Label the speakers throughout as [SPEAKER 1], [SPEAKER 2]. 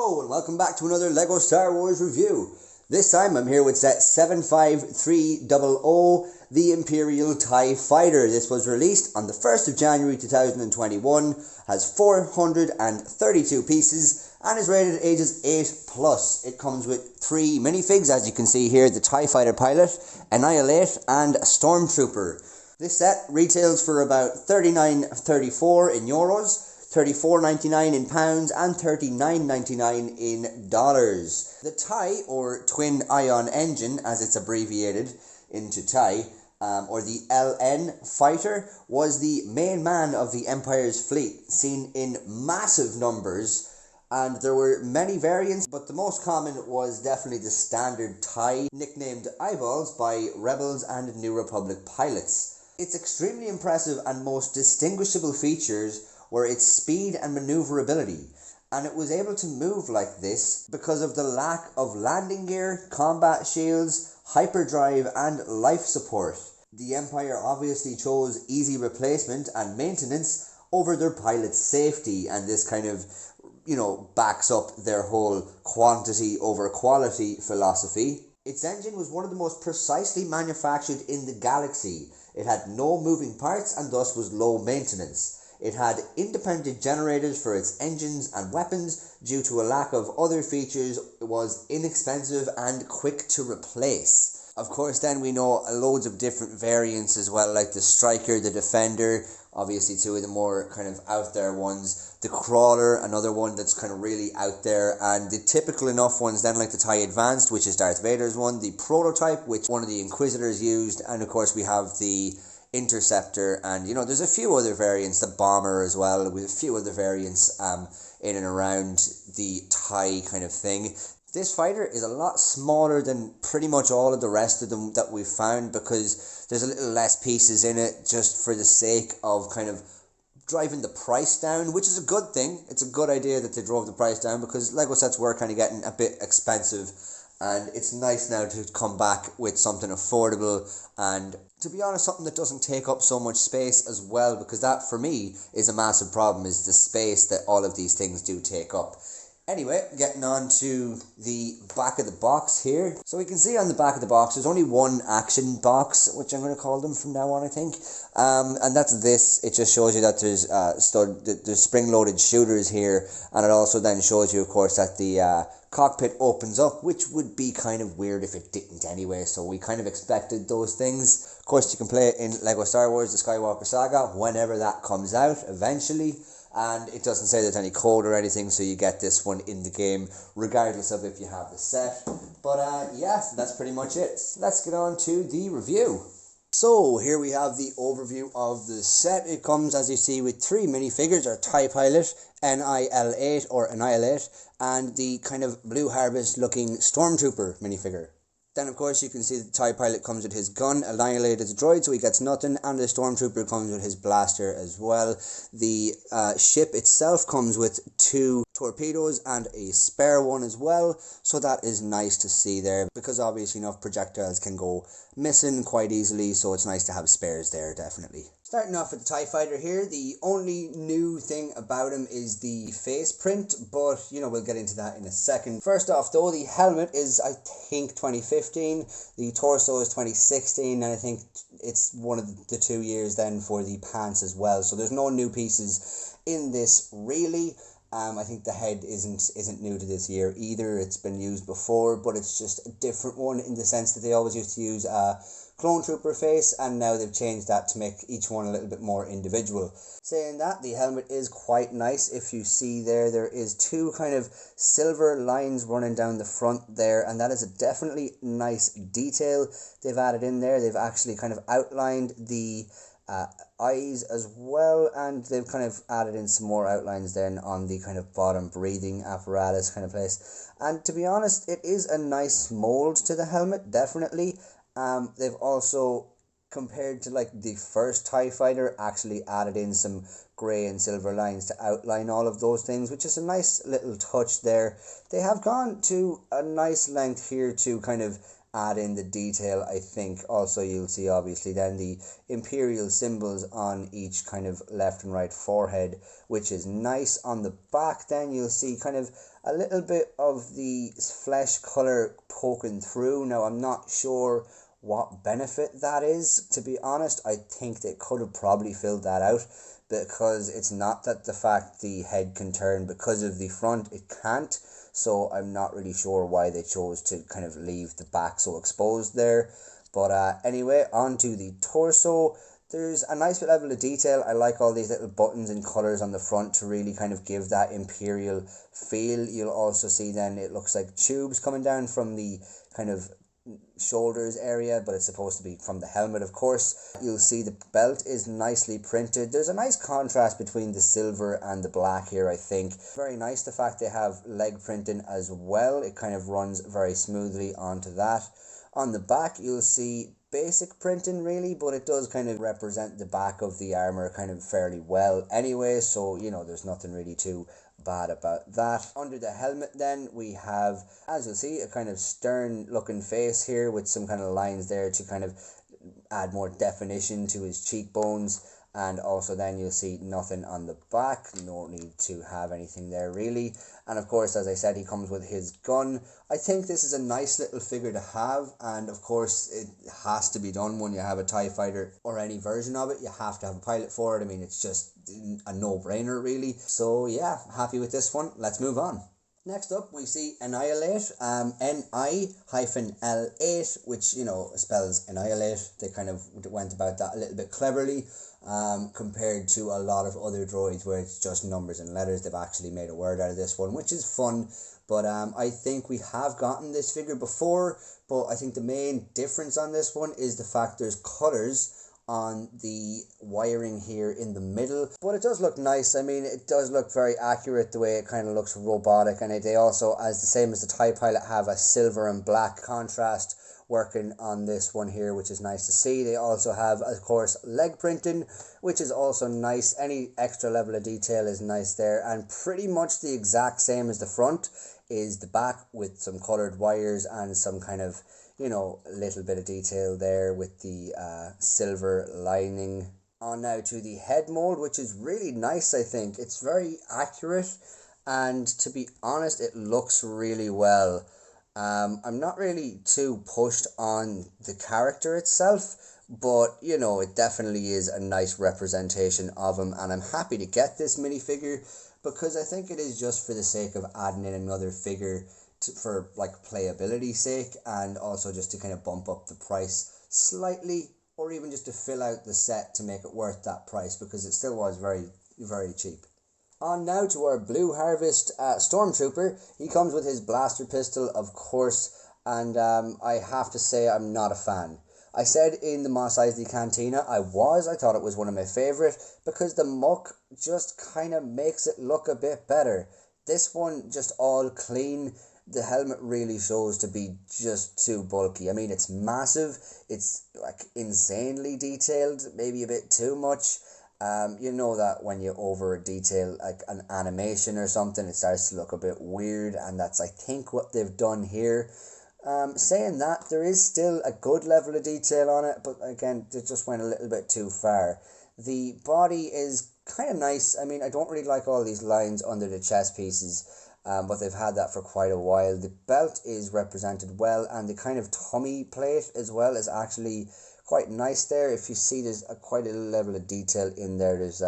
[SPEAKER 1] Hello and welcome back to another LEGO Star Wars review. This time I'm here with set 75300, the Imperial TIE Fighter. This was released on the 1st of January 2021, has 432 pieces and is rated ages 8+. It comes with 3 minifigs, as you can see here, the TIE Fighter pilot, Annihilate and Stormtrooper. This set retails for about $39.34 in euros, $34.99 in pounds and $39.99 in dollars. The TIE, or Twin Ion Engine as it's abbreviated into TIE, or the LN Fighter, was the main man of the Empire's fleet, seen in massive numbers, and there were many variants, but the most common was definitely the standard TIE, nicknamed Eyeballs by Rebels and New Republic pilots. Its extremely impressive and most distinguishable features were its speed and maneuverability, and it was able to move like this because of the lack of landing gear, combat shields, hyperdrive and life support. The Empire obviously chose easy replacement and maintenance over their pilot's safety, and this kind of, backs up their whole quantity over quality philosophy. Its engine was one of the most precisely manufactured in the galaxy. It had no moving parts and thus was low maintenance. It had independent generators for its engines and weapons. Due to a lack of other features, it was inexpensive and quick to replace. Of course, then we know loads of different variants as well, like the Striker, the Defender, obviously two of the more kind of out there ones. The Crawler, another one that's kind of really out there, and the typical enough ones then, like the TIE Advanced, which is Darth Vader's one, the Prototype, which one of the Inquisitors used, and of course we have the Interceptor, and there's a few other variants, the Bomber as well, with a few other variants in and around the TIE kind of thing. This fighter is a lot smaller than pretty much all of the rest of them that we've found, because there's a little less pieces in it, just for the sake of kind of driving the price down, which is a good thing. It's a good idea that they drove the price down, because LEGO sets were kind of getting a bit expensive, and it's nice now to come back with something affordable, and to be honest, something that doesn't take up so much space as well, because that for me is a massive problem, is the space that all of these things do take up. Anyway, getting on to the back of the box here. So we can see on the back of the box, there's only one action box, which I'm going to call them from now on, I think. And that's this. It just shows you that there's spring-loaded shooters here. And it also then shows you, of course, that the cockpit opens up, which would be kind of weird if it didn't anyway. So we kind of expected those things. Of course, you can play it in LEGO Star Wars, the Skywalker Saga, whenever that comes out, eventually. And it doesn't say there's any code or anything, so you get this one in the game regardless of if you have the set. But yeah, that's pretty much it. Let's get on to the review. So here we have the overview of the set. It comes, as you see, with 3 minifigures, or TIE Pilot, Annihilate or Annihilate, and the kind of Blue Harvest looking Stormtrooper minifigure. Then, of course, you can see the TIE Pilot comes with his gun. Annihilate is a droid, so he gets nothing. And the Stormtrooper comes with his blaster as well. The ship itself comes with 2 torpedoes and a spare one as well. So that is nice to see there, because obviously enough projectiles can go missing quite easily. So it's nice to have spares there, definitely. Starting off with the TIE Fighter here, the only new thing about him is the face print, but, we'll get into that in a second. First off, though, the helmet is, I think, 2015, the torso is 2016, and I think it's one of the 2 years then for the pants as well. So there's no new pieces in this, really. I think the head isn't new to this year either. It's been used before, but it's just a different one in the sense that they always used to use a clone trooper face, and now they've changed that to make each one a little bit more individual. Saying that, the helmet is quite nice. If you see there is 2 kind of silver lines running down the front there, and that is a definitely nice detail they've added in there. They've actually kind of outlined the eyes as well, and they've kind of added in some more outlines then on the kind of bottom breathing apparatus kind of place. And to be honest, it is a nice mold to the helmet, definitely. They've also, compared to like the first TIE Fighter, actually added in some grey and silver lines to outline all of those things, which is a nice little touch there. They have gone to a nice length here to kind of add in the detail, I think. Also, you'll see obviously then the Imperial symbols on each kind of left and right forehead, which is nice. On the back then you'll see kind of a little bit of the flesh colour poking through. Now I'm not sure what benefit that is, to be honest. I think they could have probably filled that out, because it's not that the fact the head can turn because of the front, it can't. So I'm not really sure why they chose to kind of leave the back so exposed there. But anyway, on to the torso. There's a nice level of detail. I like all these little buttons and colours on the front to really kind of give that Imperial feel. You'll also see then it looks like tubes coming down from the kind of shoulders area, but it's supposed to be from the helmet, of course. You'll see the belt is nicely printed. There's a nice contrast between the silver and the black here, I think. Very nice the fact they have leg printing as well. It kind of runs very smoothly onto that. On the back, you'll see basic printing really, but it does kind of represent the back of the armor kind of fairly well anyway, so you know, there's nothing really too bad about that. Under the helmet then we have, as you'll see, a kind of stern looking face here with some kind of lines there to kind of add more definition to his cheekbones. And also then you'll see nothing on the back, no need to have anything there really. And of course, as I said, he comes with his gun. I think this is a nice little figure to have, and of course it has to be done when you have a TIE Fighter or any version of it. You have to have a pilot for it. I mean, it's just a no-brainer really. So yeah, happy with this one. Let's move on. Next up, we see Annihilate, Ni-L8, which, you know, spells annihilate. They kind of went about that a little bit cleverly, compared to a lot of other droids where it's just numbers and letters. They've actually made a word out of this one, which is fun. But I think we have gotten this figure before, but I think the main difference on this one is the fact there's colours on the wiring here in the middle, but it does look nice. I mean, it does look very accurate the way it kind of looks robotic, and they also, as the same as the TIE Pilot, have a silver and black contrast working on this one here, which is nice to see. They also have, of course, leg printing, which is also nice. Any extra level of detail is nice there, and pretty much the exact same as the front is the back, with some coloured wires and some kind of, you know, a little bit of detail there with the silver lining. On now to the head mold, which is really nice. I think it's very accurate, and to be honest, it looks really well. I'm not really too pushed on the character itself, but you know, it definitely is a nice representation of him, and I'm happy to get this minifigure because I think it is just for the sake of adding in another figure for like playability sake, and also just to kind of bump up the price slightly, or even just to fill out the set to make it worth that price, because it still was very, very cheap. On now to our Blue Harvest Stormtrooper. He comes with his blaster pistol, of course, and I have to say I'm not a fan. I said in the Mos Eisley Cantina I thought it was one of my favourite, because the muck just kind of makes it look a bit better. This one just all clean. The helmet really shows to be just too bulky. I mean, it's massive, it's like insanely detailed, maybe a bit too much. You know that when you over detail like an animation or something, it starts to look a bit weird, and that's, I think, what they've done here. Saying that, there is still a good level of detail on it, but again, they just went a little bit too far. The body is kind of nice. I mean, I don't really like all these lines under the chest pieces, but they've had that for quite a while. The belt is represented well, and the kind of tummy plate as well is actually quite nice there. If you see, there's quite a level of detail in there. There's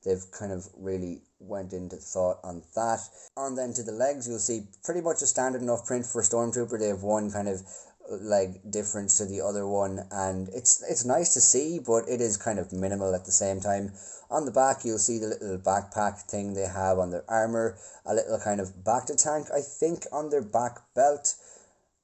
[SPEAKER 1] they've kind of really went into thought on that. On then to the legs, you'll see pretty much a standard enough print for Stormtrooper. They have one kind of leg difference to the other one, and it's nice to see, but it is kind of minimal at the same time. On the back, you'll see the little backpack thing they have on their armor, a little kind of back to tank, I think, on their back belt.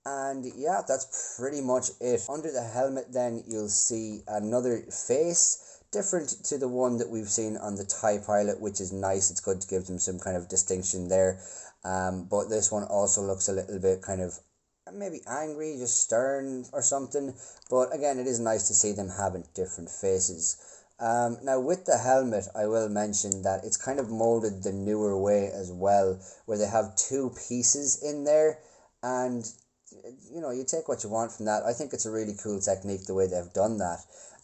[SPEAKER 1] And yeah, that's pretty much it. Under the helmet then, you'll see another face, different to the one that we've seen on the TIE Pilot, which is nice. It's good to give them some kind of distinction there. But this one also looks a little bit kind of maybe angry, just stern or something. But again, it is nice to see them having different faces. Now with the helmet, I will mention that it's kind of molded the newer way as well, where they have two pieces in there, and you know, you take what you want from that. I think it's a really cool technique the way they've done that.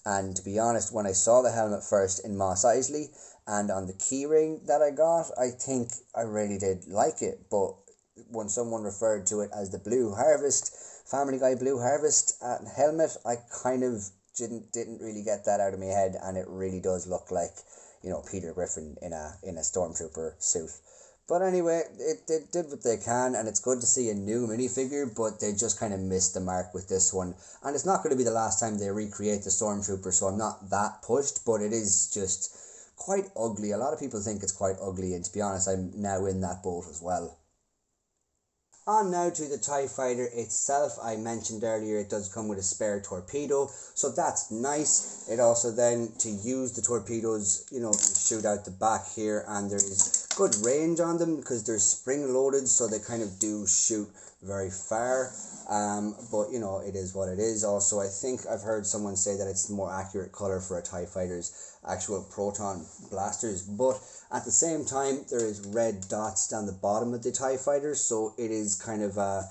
[SPEAKER 1] And to be honest, when I saw the helmet first in Mos Eisley, And on the keyring that I got, I think I really did like it, but when someone referred to it as the Blue Harvest, Family Guy Blue Harvest helmet, I kind of didn't really get that out of my head, and it really does look like, you know, Peter Griffin in a Stormtrooper suit. But anyway, they did what they can, and it's good to see a new minifigure, but they just kind of missed the mark with this one. And it's not going to be the last time they recreate the Stormtrooper, so I'm not that pushed, but it is just quite ugly. A lot of people think it's quite ugly, and to be honest, I'm now in that boat as well. On now to the TIE Fighter itself. I mentioned earlier it does come with a spare torpedo, so that's nice. It also then, to use the torpedoes, you know, you shoot out the back here, and there is good range on them because they're spring loaded, so they kind of do shoot very far. But you know, it is what it is. Also, I think I've heard someone say that it's the more accurate color for a TIE Fighter's actual proton blasters, but at the same time there is red dots down the bottom of the TIE Fighter, so it is kind of a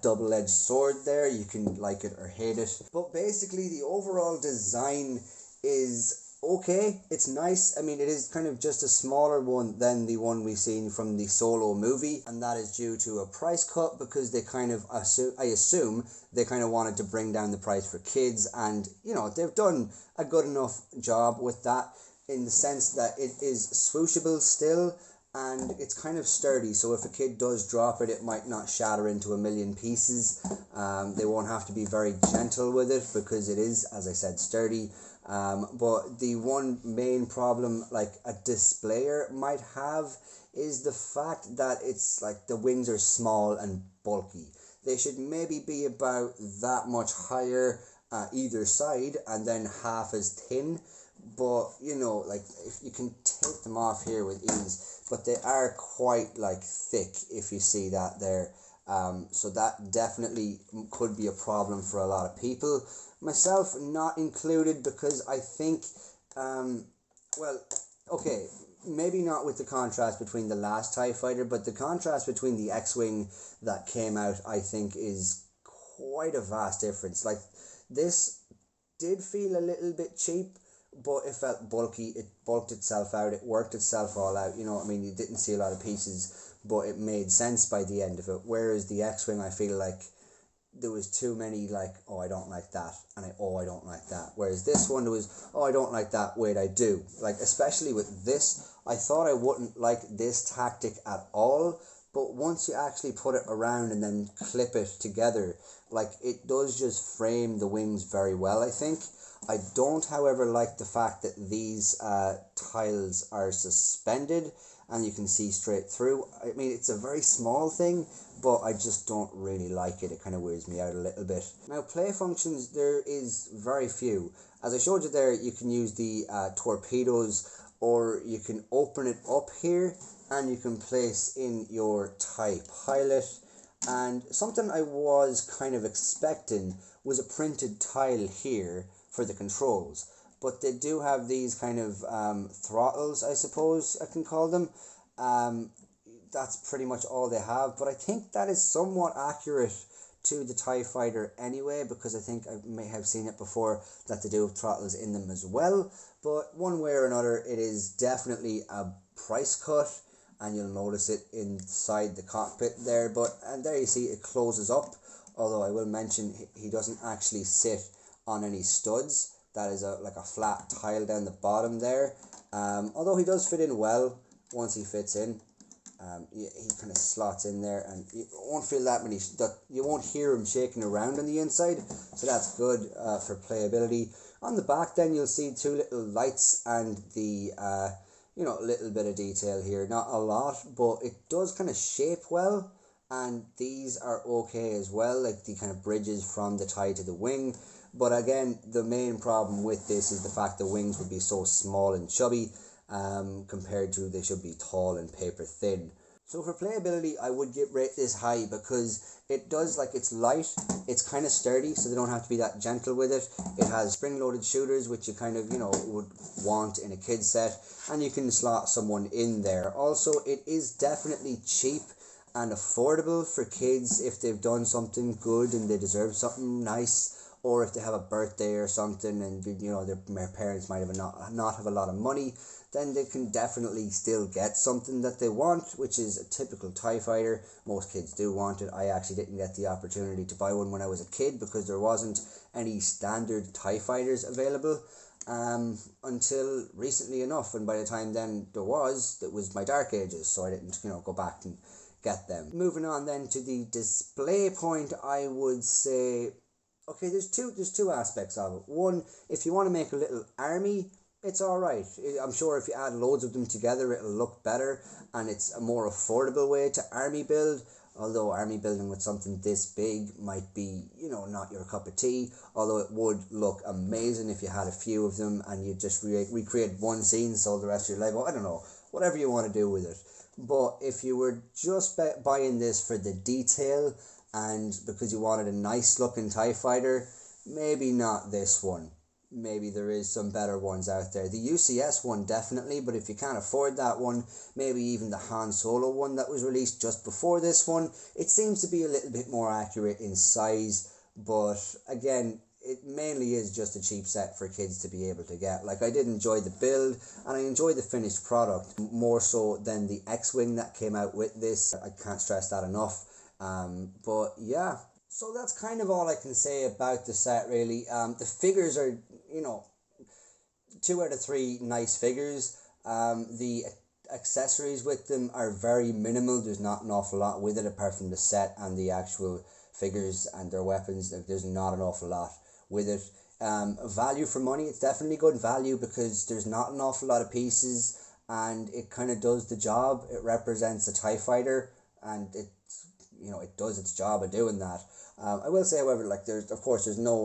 [SPEAKER 1] double-edged sword there. You can like it or hate it, but basically the overall design is okay. It's nice. I mean, it is kind of just a smaller one than the one we've seen from the Solo movie, and that is due to a price cut because they kind of I assume they kind of wanted to bring down the price for kids, and you know, they've done a good enough job with that in the sense that it is swooshable still, and it's kind of sturdy, so if a kid does drop it, it might not shatter into a million pieces. They won't have to be very gentle with it because it is, as I said, sturdy. But the one main problem like a displayer might have is the fact that it's like the wings are small and bulky. They should maybe be about that much higher either side and then half as thin. But you know, like, if you can take them off here with ease, but they are quite like thick, if you see that there. So that definitely could be a problem for a lot of people, myself not included, because I think well, okay, maybe not with the contrast between the last TIE Fighter, but the contrast between the X-Wing that came out, I think, is quite a vast difference. Like, this did feel a little bit cheap, but it felt bulky. It bulked itself out. It worked itself all out. You know what I mean? You didn't see a lot of pieces, but it made sense by the end of it. Whereas the X-Wing, I feel like there was too many, like, oh, I don't like that, and I don't like that. Whereas this one, there was, oh, I don't like that, wait, I do. Like, especially with this, I thought I wouldn't like this tactic at all, but once you actually put it around and then clip it together, like, it does just frame the wings very well, I think. I don't, however, like the fact that these tiles are suspended and you can see straight through. I mean, it's a very small thing, but I just don't really like it. It kind of weirds me out a little bit. Now, play functions, there is very few. As I showed you there, you can use the torpedoes, or you can open it up here and you can place in your TIE pilot. And something I was kind of expecting was a printed tile here for the controls, but they do have these kind of throttles, I suppose I can call them. That's pretty much all they have, but I think that is somewhat accurate to the TIE Fighter anyway, because I think I may have seen it before that they do have throttles in them as well. But one way or another, it is definitely a price cut, and you'll notice it inside the cockpit there. And there you see it closes up, although I will mention he doesn't actually sit on any studs. That is like a flat tile down the bottom there. Although he does fit in well once he fits in. He kind of slots in there, and you won't feel that many. You won't hear him shaking around on the inside, so that's good for playability. On the back, then you'll see two little lights and the little bit of detail here. Not a lot, but it does kind of shape well. And these are okay as well, like the kind of bridges from the tie to the wing. But again, the main problem with this is the fact the wings would be so small and chubby, compared to they should be tall and paper thin. So for playability, I would rate this high because it does, like, it's light, it's kind of sturdy, so they don't have to be that gentle with it. It has spring-loaded shooters, which you kind of, would want in a kid's set, and you can slot someone in there. Also, it is definitely cheap and affordable for kids if they've done something good and they deserve something nice. or if they have a birthday or something and their parents might have not have a lot of money, then they can definitely still get something that they want, which is a typical TIE Fighter. Most kids do want it. I actually didn't get the opportunity to buy one when I was a kid because there wasn't any standard TIE Fighters available until recently enough, and by the time then it was my dark ages, so I didn't go back and get them. Moving on then to the display point, I would say, okay, there's two aspects of it. One, if you want to make a little army, it's alright. I'm sure if you add loads of them together, it'll look better, and it's a more affordable way to army build. Although army building with something this big might be, not your cup of tea. Although it would look amazing if you had a few of them and you just recreate one scene, sold the rest of your Lego. I don't know, whatever you want to do with it. But if you were just buying this for the detail and because you wanted a nice looking TIE Fighter, maybe not this one. Maybe there is some better ones out there. The UCS one definitely, but if you can't afford that one, maybe even the Han Solo one that was released just before this one, it seems to be a little bit more accurate in size, but again, it mainly is just a cheap set for kids to be able to get. Like, I did enjoy the build, and I enjoy the finished product more so than the X-Wing that came out with this. I can't stress that enough. But yeah, so that's kind of all I can say about the set, really. The figures are, 2 out of 3 nice figures. The accessories with them are very minimal. There's not an awful lot with it apart from the set and the actual figures and their weapons. There's not an awful lot with it. Value for money, it's definitely good value because there's not an awful lot of pieces and it kind of does the job. It represents a TIE Fighter and it does its job of doing that. I will say, however, there's no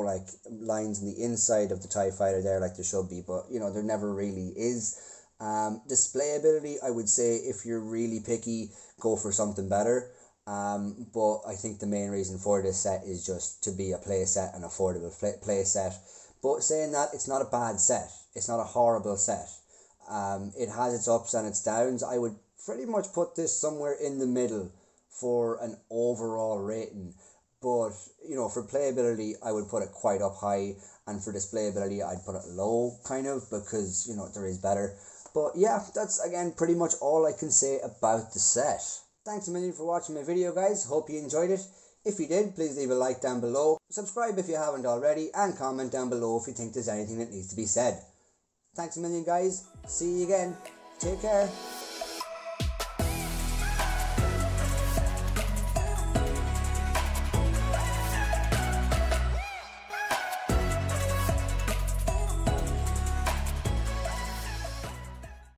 [SPEAKER 1] lines in the inside of the TIE Fighter there like there should be, but there never really is. Displayability, I would say if you're really picky, go for something better. But I think the main reason for this set is just to be a play set, an affordable play set. But saying that, it's not a bad set. It's not a horrible set. It has its ups and its downs. I would pretty much put this somewhere in the middle for an overall rating. But, for playability, I would put it quite up high. And for displayability, I'd put it low, kind of, because, there is better. But yeah, that's, again, pretty much all I can say about the set. Thanks a million for watching my video, guys. Hope you enjoyed it. If you did, please leave a like down below. Subscribe if you haven't already. And comment down below if you think there's anything that needs to be said. Thanks a million, guys. See you again. Take care.